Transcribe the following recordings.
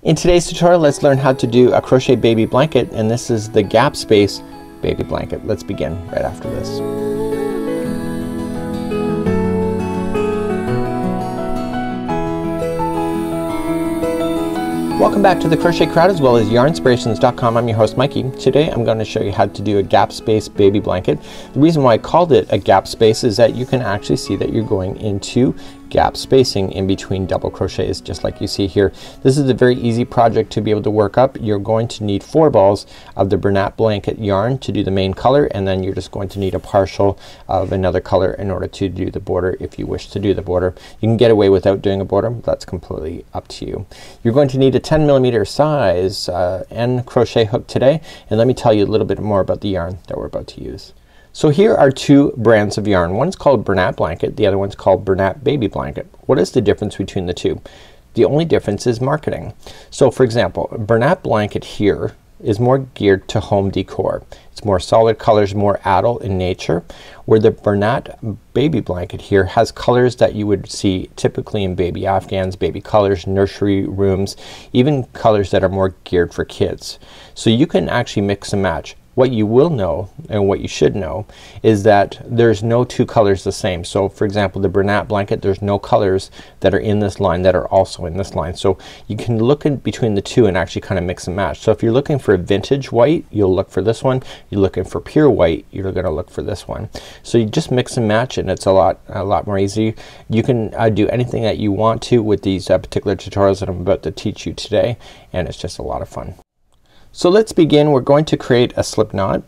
In today's tutorial, let's learn how to do a crochet baby blanket, and this is the gap space baby blanket. Let's begin right after this. Welcome back to the Crochet Crowd as well as yarnspirations.com. I'm your host Mikey. Today I'm going to show you how to do a gap space baby blanket. The reason why I called it a gap space is that you can actually see that you're going into gap spacing in between double crochets, just like you see here. This is a very easy project to be able to work up. You're going to need 4 balls of the Bernat blanket yarn to do the main color, and then you're just going to need a partial of another color in order to do the border if you wish to do the border. You can get away without doing a border. That's completely up to you. You're going to need a 10mm size end crochet hook today, and let me tell you a little bit more about the yarn that we're about to use. So here are 2 brands of yarn. One's called Bernat Blanket, the other one's called Bernat Baby Blanket. What is the difference between the two? The only difference is marketing. So for example, Bernat Blanket here is more geared to home decor. It's more solid colors, more adult in nature, where the Bernat Baby Blanket here has colors that you would see typically in baby afghans, baby colors, nursery rooms, even colors that are more geared for kids. So you can actually mix and match. What you will know and what you should know is that there's no 2 colors the same. So for example, the Bernat blanket, there's no colors that are in this line that are also in this line. So you can look in between the 2 and actually kind of mix and match. So if you're looking for a vintage white, you'll look for this one. You're looking for pure white, you're gonna look for this one. So you just mix and match, and it's a lot more easy. You can do anything that you want to with these particular tutorials that I'm about to teach you today, and it's just a lot of fun. So let's begin. We're going to create a slip knot,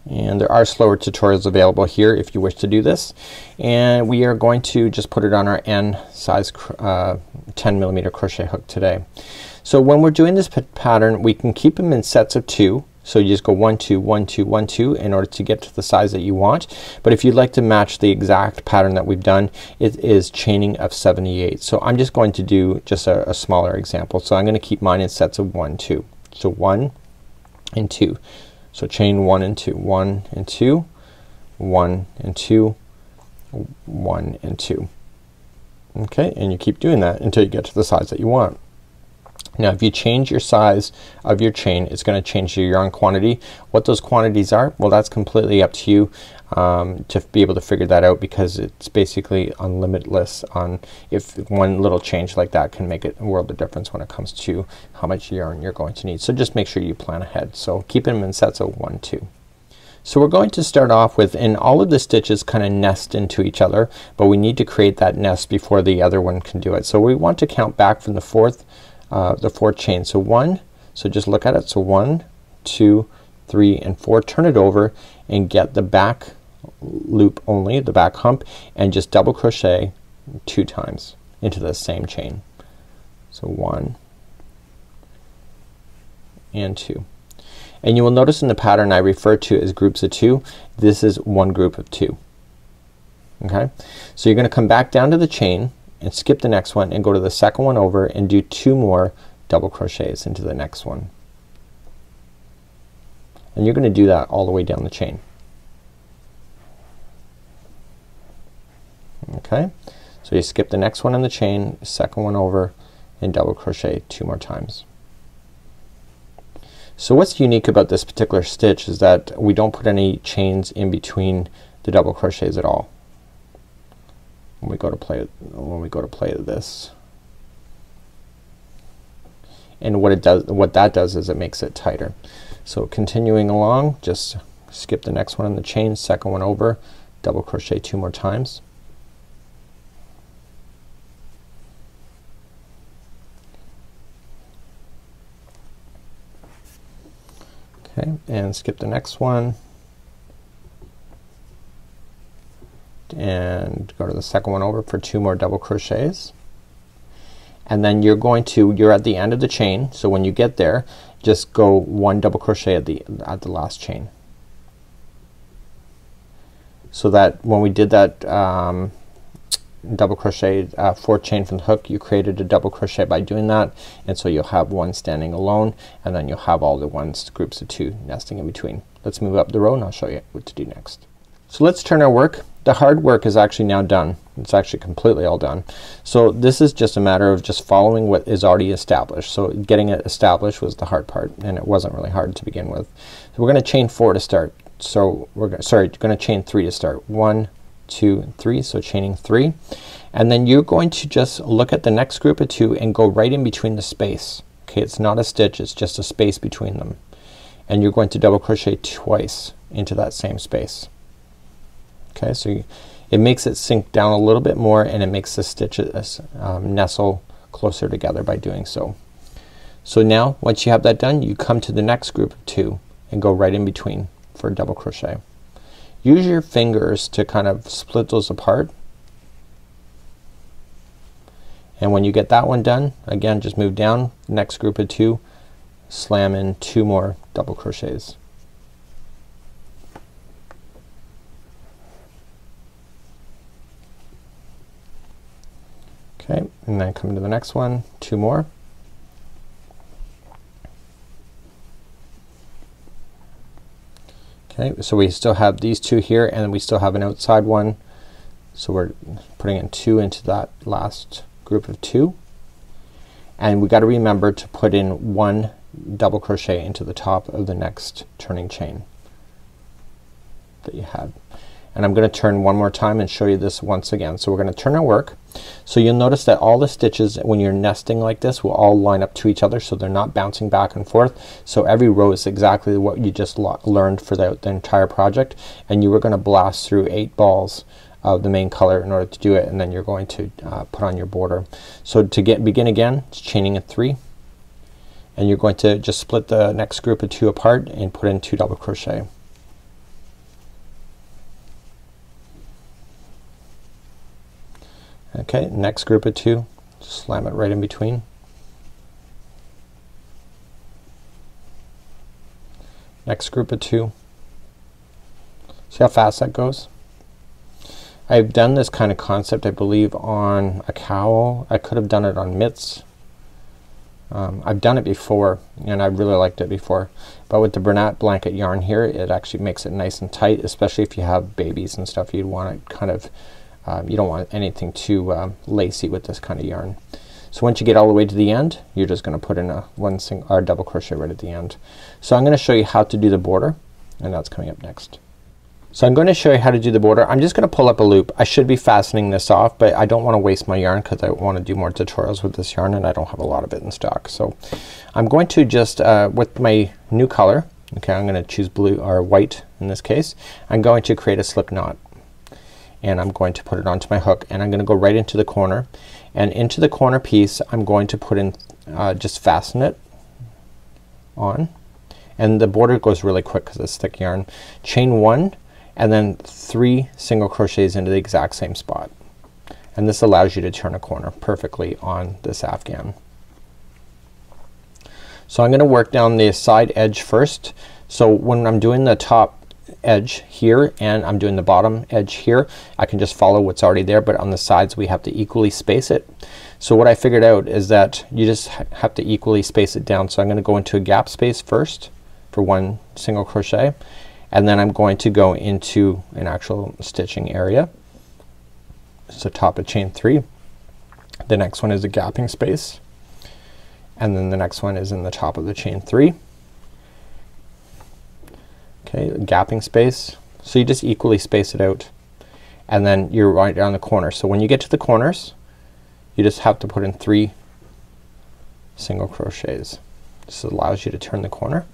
and there are slower tutorials available here if you wish to do this, and we are going to just put it on our N size 10mm crochet hook today. So when we're doing this pattern, we can keep them in sets of 2. So you just go 1 2 1 2 1 2 in order to get to the size that you want. But if you'd like to match the exact pattern that we've done, it is chaining of 78. So I'm just going to do just a smaller example. So I'm gonna keep mine in sets of 1 2. So 1 and 2. So chain 1 and 2, 1 and 2, 1 and 2, 1 and 2. Okay, and you keep doing that until you get to the size that you want. Now if you change your size of your chain, it's gonna change your yarn quantity. What those quantities are, well, that's completely up to you to be able to figure that out, because it's basically unlimitless on if one little change like that can make a world of difference when it comes to how much yarn you're going to need. So just make sure you plan ahead. So keep them in sets of 1 2. So we're going to start off with, and all of the stitches kind of nest into each other, but we need to create that nest before the other one can do it. So we want to count back from the fourth chain. So 1, so just look at it. So 1 2 3 and 4. Turn it over and get the back loop only, the back hump, and just double crochet 2 times into the same chain. So 1 and 2. And you will notice in the pattern I refer to as groups of 2, this is one group of 2. Okay, so you're gonna come back down to the chain and skip the next one and go to the second one over and do 2 more double crochets into the next one. And you're gonna do that all the way down the chain. Okay, so you skip the next one in the chain, second one over, and double crochet 2 more times. So what's unique about this particular stitch is that we don't put any chains in between the double crochets at all when we go to play this. And what that does is it makes it tighter. So continuing along, just skip the next one in the chain, second one over, double crochet 2 more times. Okay, and skip the next one and go to the second one over for 2 more double crochets, and then you're at the end of the chain. So when you get there, just go 1 double crochet at the last chain, so that when we did that double crochet 4th chain from the hook, you created a double crochet by doing that, and so you'll have 1 standing alone, and then you'll have all the groups of 2 nesting in between. Let's move up the row and I'll show you what to do next. So let's turn our work. The hard work is actually now done. It's actually completely all done. So this is just a matter of just following what is already established. So getting it established was the hard part, and it wasn't really hard to begin with. So we're gonna chain 4 to start. So we're gonna chain 3 to start. 1, 2, 3. So chaining 3, and then you're going to just look at the next group of 2 and go right in between the space. Okay, it's not a stitch, it's just a space between them, and you're going to double crochet twice into that same space. Okay, so it makes it sink down a little bit more, and it makes the stitches nestle closer together by doing so. So now once you have that done, you come to the next group of 2 and go right in between for a double crochet. Use your fingers to kind of split those apart, and when you get that one done, again just move down, next group of 2, slam in 2 more double crochets. Okay, and then come to the next one, 2 more. Okay, so we still have these 2 here, and we still have an outside one, so we're putting in 2 into that last group of 2, and we got to remember to put in 1 double crochet into the top of the next turning chain that you had. And I'm gonna turn one more time and show you this once again. So we're gonna turn our work. So you'll notice that all the stitches when you're nesting like this will all line up to each other, so they're not bouncing back and forth. So every row is exactly what you just learned for the entire project, and you were gonna blast through 8 balls of the main color in order to do it, and then you're going to put on your border. So to begin again, it's chaining at 3, and you're going to just split the next group of 2 apart and put in 2 double crochet. Okay, next group of 2, slam it right in between. Next group of 2. See how fast that goes? I've done this kind of concept I believe on a cowl. I could have done it on mitts. I've done it before, and I really liked it before, but with the Bernat blanket yarn here, it actually makes it nice and tight, especially if you have babies and stuff. You'd want it kind of you don't want anything too lacy with this kind of yarn. So once you get all the way to the end, you're just gonna put in a double crochet right at the end. So I'm gonna show you how to do the border, and that's coming up next. So I'm going to show you how to do the border. I'm just gonna pull up a loop. I should be fastening this off, but I don't want to waste my yarn because I want to do more tutorials with this yarn, and I don't have a lot of it in stock. So I'm going to just with my new color, okay, I'm gonna choose blue or white in this case. I'm going to create a slip knot, and I'm going to put it onto my hook, and I'm gonna go right into the corner, and into the corner piece I'm going to put in just fasten it on, and the border goes really quick because it's thick yarn. Chain 1 and then 3 single crochets into the exact same spot, and this allows you to turn a corner perfectly on this afghan. So I'm gonna work down the side edge first. So when I'm doing the top edge here and I'm doing the bottom edge here, I can just follow what's already there, but on the sides we have to equally space it. So what I figured out is that you just have to equally space it down. So I'm gonna go into a gap space first for 1 single crochet, and then I'm going to go into an actual stitching area. So top of chain 3. The next one is a gapping space, and then the next one is in the top of the chain 3. Okay, gapping space. So you just equally space it out, and then you're right down the corner. So when you get to the corners, you just have to put in 3 single crochets. This allows you to turn the corner.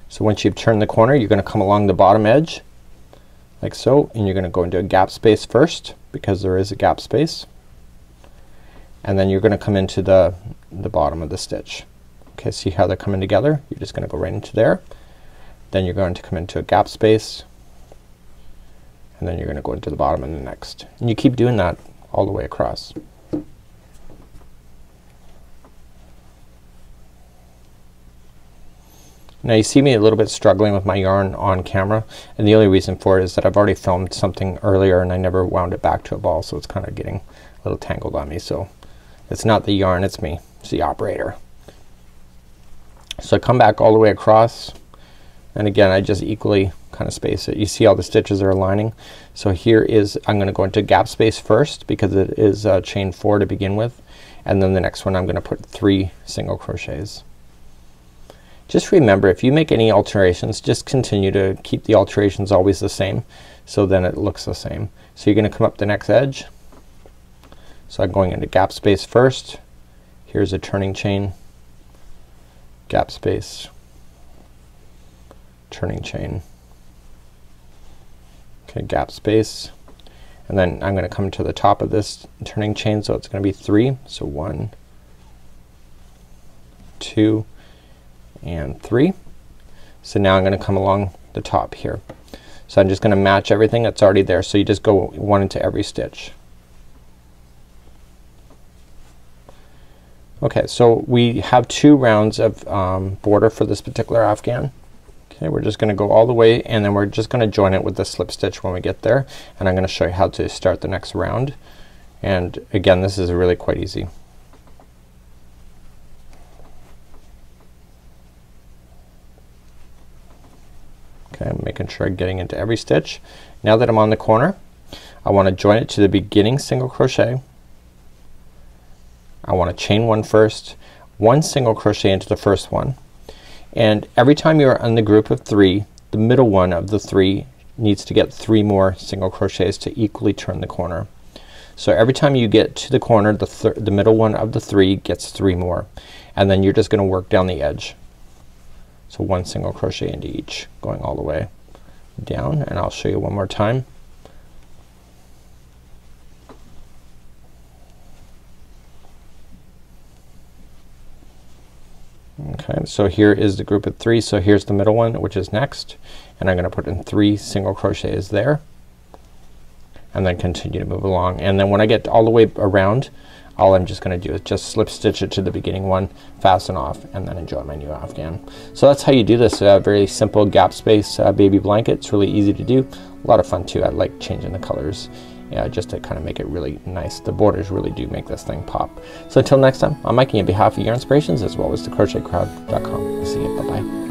So once you've turned the corner, you're gonna come along the bottom edge like so, and you're gonna go into a gap space first because there is a gap space, and then you're gonna come into the bottom of the stitch. Okay, see how they're coming together? You're just gonna go right into there, then you're going to come into a gap space, and then you're gonna go into the bottom of the next, and you keep doing that all the way across. Now you see me a little bit struggling with my yarn on camera, and the only reason for it is that I've already filmed something earlier and I never wound it back to a ball, so it's kind of getting a little tangled on me. So it's not the yarn, it's me. It's the operator. So I come back all the way across, And again I just equally kind of space it. You see all the stitches are aligning. So here is, I'm gonna go into gap space first because it is chain 4 to begin with, and then the next one I'm gonna put 3 single crochets. Just remember, if you make any alterations, just continue to keep the alterations always the same, so then it looks the same. So you're gonna come up the next edge. So I'm going into gap space first. Here's a turning chain, gap space, turning chain, okay, gap space, and then I'm gonna come to the top of this turning chain, so it's gonna be 3. So 1, 2, and 3. So now I'm gonna come along the top here. So I'm just gonna match everything that's already there. So you just go 1 into every stitch. Okay, so we have 2 rounds of border for this particular afghan. Okay, we're just gonna go all the way, and then we're just gonna join it with the slip stitch when we get there, and I'm gonna show you how to start the next round. And again, this is really quite easy. Okay, I'm making sure I'm getting into every stitch. Now that I'm on the corner, I want to join it to the beginning single crochet. I want to chain 1 first, 1 single crochet into the first one, and every time you're in the group of 3, the middle one of the 3 needs to get 3 more single crochets to equally turn the corner. So every time you get to the corner, the middle one of the 3 gets 3 more, and then you're just gonna work down the edge. So 1 single crochet into each, going all the way down, and I'll show you one more time. Okay, so here is the group of 3. So here's the middle one, which is next, and I'm gonna put in 3 single crochets there, and then continue to move along. And then when I get all the way around, all I'm just gonna do is just slip stitch it to the beginning one, fasten off, and then enjoy my new afghan. So that's how you do this very simple gap space baby blanket. It's really easy to do, a lot of fun too. I like changing the colors, just to kind of make it really nice. The borders really do make this thing pop. So until next time, I'm Mikey on behalf of Yarn Inspirations as well as the crochetcrowd.com. See you. Bye bye.